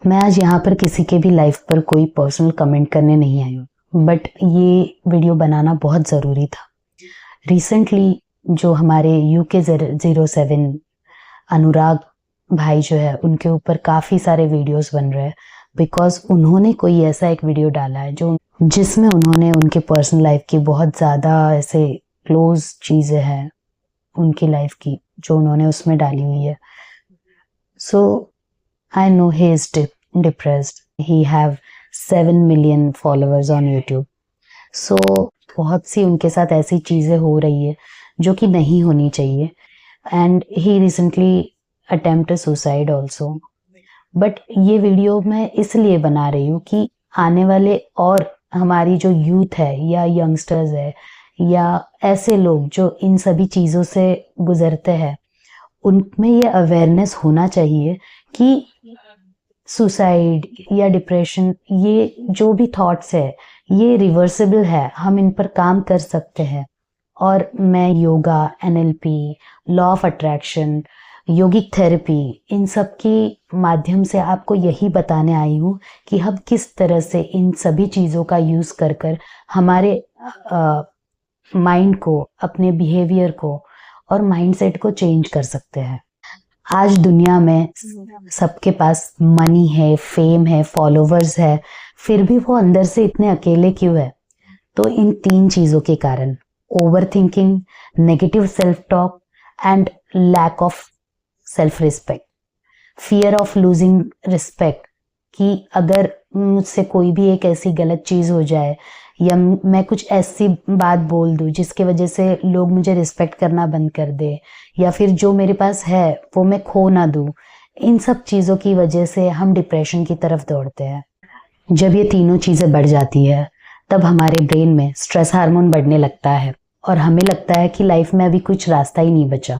मैं आज यहाँ पर किसी के भी लाइफ पर कोई पर्सनल कमेंट करने नहीं आई हूँ, बट ये वीडियो बनाना बहुत ज़रूरी था। रिसेंटली जो हमारे UK 07 अनुराग भाई जो है, उनके ऊपर काफ़ी सारे वीडियोस बन रहे हैं बिकॉज उन्होंने कोई ऐसा एक वीडियो डाला है जिसमें उन्होंने उनके पर्सनल लाइफ की बहुत ज़्यादा ऐसे क्लोज चीज़ें हैं उनकी लाइफ की जो उन्होंने उसमें डाली हुई है। So I know he is depressed. He have 7 million followers on YouTube. So बहुत सी उनके साथ ऐसी चीज़ें हो रही है जो कि नहीं होनी चाहिए। And he recently attempted suicide also. But ये वीडियो मैं इसलिए बना रही हूँ कि आने वाले और हमारी जो यूथ है या यंगस्टर्स है या ऐसे लोग जो इन सभी चीज़ों से गुजरते हैं, उनमें ये अवेयरनेस होना चाहिए कि सुसाइड या डिप्रेशन, ये जो भी थॉट्स है ये रिवर्सिबल है, हम इन पर काम कर सकते हैं। और मैं yoga, NLP, law of attraction, योगिक थेरेपी, इन सब के माध्यम से आपको यही बताने आई हूँ कि हम किस तरह से इन सभी चीज़ों का यूज़ कर कर हमारे माइंड को, अपने बिहेवियर को और माइंडसेट को चेंज कर सकते हैं। आज दुनिया में सबके पास मनी है, फेम है, फॉलोवर्स है, फिर भी वो अंदर से इतने अकेले क्यों है? तो इन 3 चीज़ों के कारण, overthinking, negative self talk and lack of self respect, fear of losing respect, कि अगर मुझसे कोई भी एक ऐसी गलत चीज़ हो जाए या मैं कुछ ऐसी बात बोल दूँ जिसकी वजह से लोग मुझे रिस्पेक्ट करना बंद कर दे, या फिर जो मेरे पास है वो मैं खो ना दूँ, इन सब चीज़ों की वजह से हम डिप्रेशन की तरफ दौड़ते हैं। जब ये तीनों चीज़ें बढ़ जाती है तब हमारे ब्रेन में स्ट्रेस हार्मोन बढ़ने लगता है और हमें लगता है कि लाइफ में अभी कुछ रास्ता ही नहीं बचा।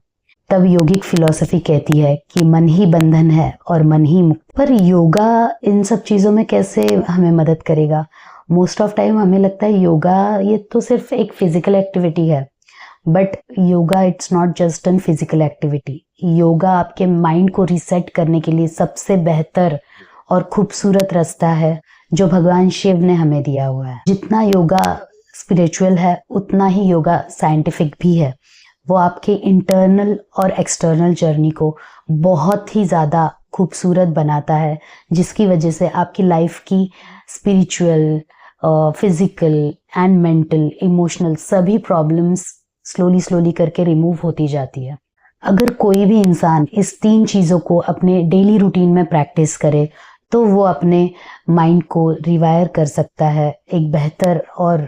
तब योगिक फिलॉसफी कहती है कि मन ही बंधन है और मन ही मुक्त। पर योगा इन सब चीज़ों में कैसे हमें मदद करेगा? मोस्ट ऑफ टाइम हमें लगता है योगा ये तो सिर्फ एक फिजिकल एक्टिविटी है, but yoga it's not just an physical activity. Yoga आपके माइंड को रीसेट करने के लिए सबसे बेहतर और खूबसूरत रास्ता है जो भगवान शिव ने हमें दिया हुआ है। जितना योगा स्पिरिचुअल है उतना ही योगा साइंटिफिक भी है। वो आपके इंटरनल और एक्सटर्नल जर्नी को बहुत ही ज़्यादा खूबसूरत बनाता है, जिसकी वजह से आपकी लाइफ की spiritual, physical and mental, emotional सभी प्रॉब्लम्स स्लोली करके रिमूव होती जाती है। अगर कोई भी इंसान इस 3 चीज़ों को अपने डेली रूटीन में प्रैक्टिस करे तो वो अपने माइंड को रिवायर कर सकता है, एक बेहतर और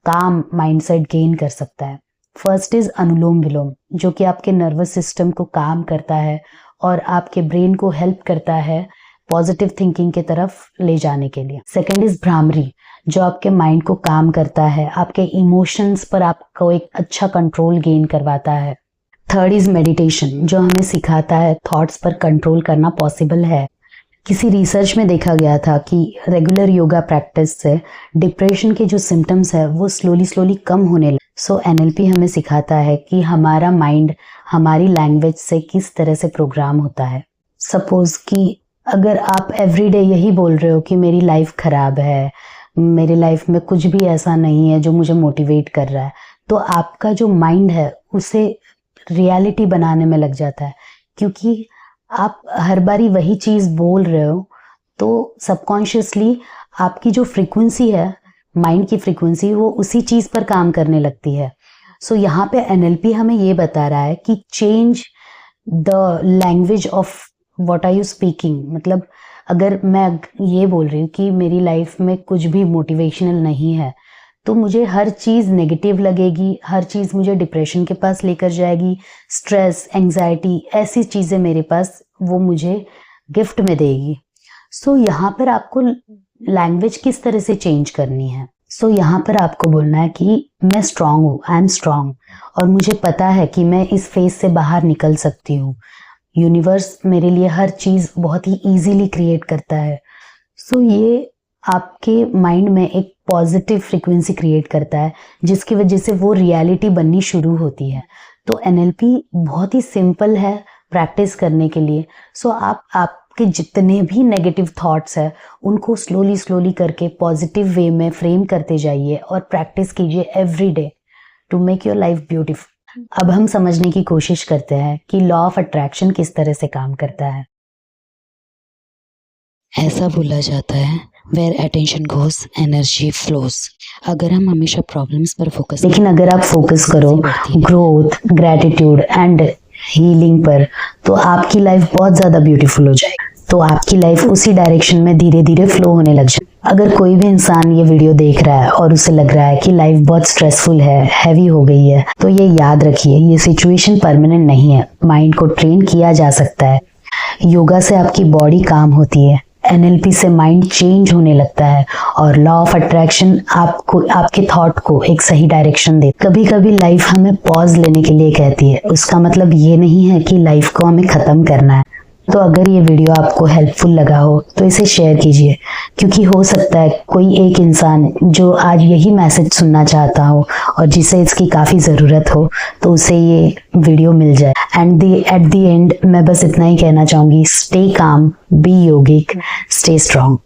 काम माइंडसेट गेन कर सकता है। फर्स्ट इज अनुलोम विलोम, जो कि आपके नर्वस सिस्टम को काम करता है और आपके ब्रेन को हेल्प करता है पॉजिटिव थिंकिंग की तरफ ले जाने के लिए। सेकंड इज भ्रामरी, जो आपके माइंड को काम करता है, आपके इमोशंस पर आपको एक अच्छा कंट्रोल गेन करवाता है। थर्ड इज मेडिटेशन, जो हमें सिखाता है थॉट्स पर कंट्रोल करना पॉसिबल है। किसी रिसर्च में देखा गया था कि रेगुलर योगा प्रैक्टिस से डिप्रेशन के जो सिम्टम्स है वो स्लोली कम होने लगे। सो NLP हमें सिखाता है कि हमारा माइंड हमारी लैंग्वेज से किस तरह से प्रोग्राम होता है। सपोज कि अगर आप एवरीडे यही बोल रहे हो कि मेरी लाइफ खराब है, मेरी लाइफ में कुछ भी ऐसा नहीं है जो मुझे मोटिवेट कर रहा है, तो आपका जो माइंड है उसे रियलिटी बनाने में लग जाता है, क्योंकि आप हर बारी वही चीज़ बोल रहे हो तो सबकॉन्शियसली आपकी जो फ्रीक्वेंसी है, माइंड की फ्रीक्वेंसी, वो उसी चीज़ पर काम करने लगती है। सो यहाँ पे NLP हमें ये बता रहा है कि change the language of what are you speaking. मतलब अगर मैं ये बोल रही हूँ कि मेरी लाइफ में कुछ भी मोटिवेशनल नहीं है, तो मुझे हर चीज़ नेगेटिव लगेगी, हर चीज़ मुझे डिप्रेशन के पास लेकर जाएगी, स्ट्रेस, एंग्जाइटी, ऐसी चीज़ें मेरे पास वो मुझे गिफ्ट में देगी। सो यहाँ पर आपको लैंग्वेज किस तरह से चेंज करनी है? सो यहाँ पर आपको बोलना है कि मैं स्ट्रांग हूँ, आई एम स्ट्रांग, और मुझे पता है कि मैं इस फेज से बाहर निकल सकती हूँ। यूनिवर्स मेरे लिए हर चीज़ बहुत ही इजीली क्रिएट करता है। सो ये आपके माइंड में एक पॉजिटिव फ्रीक्वेंसी क्रिएट करता है, जिसकी वजह से वो रियलिटी बननी शुरू होती है। तो NLP बहुत ही सिंपल है प्रैक्टिस करने के लिए। सो आप आपके जितने भी नेगेटिव थॉट्स है उनको स्लोली स्लोली करके पॉजिटिव वे में फ्रेम करते जाइए और प्रैक्टिस कीजिए every day to make your life beautiful. अब हम समझने की कोशिश करते हैं कि लॉ ऑफ अट्रैक्शन किस तरह से काम करता है। ऐसा बोला जाता है where attention goes energy flows. अगर हम हमेशा प्रॉब्लम्स पर फोकस लेकिन अगर आप फोकस करो ग्रोथ, ग्रैटिट्यूड एंड हीलिंग पर, तो आपकी लाइफ बहुत ज़्यादा ब्यूटीफुल हो जाएगी। तो आपकी लाइफ उसी डायरेक्शन में धीरे धीरे फ्लो होने लग जाए। अगर कोई भी इंसान ये वीडियो देख रहा है और उसे लग रहा है कि लाइफ बहुत स्ट्रेसफुल है, हैवी हो गई है, तो ये याद रखिए, ये सिचुएशन परमानेंट नहीं है। माइंड को ट्रेन किया जा सकता है। योगा से आपकी बॉडी काम होती है, NLP से माइंड चेंज होने लगता है और लॉ ऑफ अट्रैक्शन आपको, आपके थॉट को एक सही डायरेक्शन दे। कभी कभी लाइफ हमें पॉज लेने के लिए कहती है, उसका मतलब ये नहीं है कि लाइफ को हमें ख़त्म करना है। तो अगर ये वीडियो आपको हेल्पफुल लगा हो तो इसे शेयर कीजिए, क्योंकि हो सकता है कोई एक इंसान जो आज यही मैसेज सुनना चाहता हो और जिसे इसकी काफ़ी ज़रूरत हो, तो उसे ये वीडियो मिल जाए। एंड एट द एंड मैं बस इतना ही कहना चाहूँगी, स्टे काम, बी योगिक, स्टे स्ट्रॉन्ग।